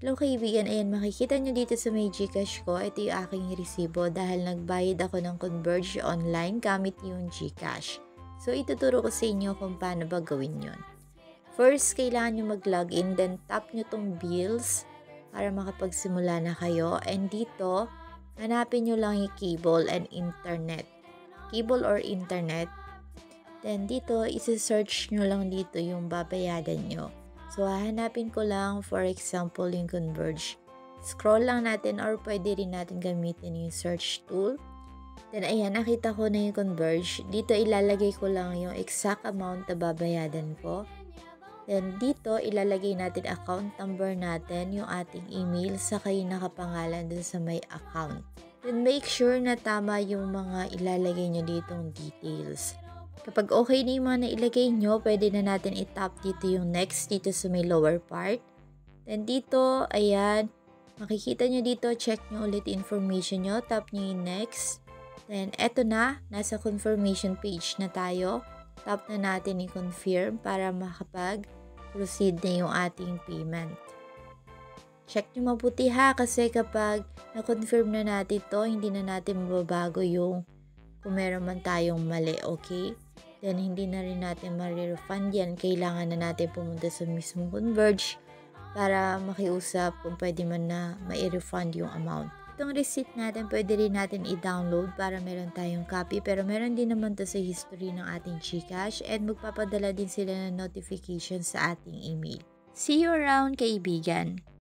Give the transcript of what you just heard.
Hello kaibigan, ayan makikita nyo dito sa may Gcash ko, ito yung aking resibo dahil nagbayad ako ng Converge online gamit yung Gcash. So ituturo ko sa inyo kung paano ba gawin yun. First, kailangan nyo mag-login, then tap nyo tong bills para makapagsimula na kayo. And dito, hanapin nyo lang yung cable and internet. Cable or internet. Then dito, isi-search nyo lang dito yung babayadan nyo. So, hahanapin ko lang, for example, yung Converge. Scroll lang natin or pwede rin natin gamitin yung search tool. Then, ayan, nakita ko na yung Converge. Dito, ilalagay ko lang yung exact amount na babayadan ko. Then, dito, ilalagay natin account number natin, yung ating email, saka yung nakapangalan dun sa may account. Then, make sure na tama yung mga ilalagay nyo ditong details. Kapag okay na yung mga nailagay nyo, pwede na natin i-tap dito yung next dito sa may lower part. Then dito, ayan, makikita nyo dito, check nyo ulit information nyo, tap nyo yung next. Then eto na, nasa confirmation page na tayo. Tap na natin i-confirm para makapag-proceed na yung ating payment. Check nyo mabuti ha, kasi kapag na-confirm na natin to, hindi na natin mababago yung kung meron man tayong mali, okay? Then, hindi na rin natin ma-refund yan. Kailangan na natin pumunta sa mismong Converge para makiusap kung pwede man na ma-refund yung amount. Itong receipt natin, pwede rin natin i-download para meron tayong copy. Pero meron din naman to sa history ng ating Gcash and magpapadala din sila ng notification sa ating email. See you around, kaibigan!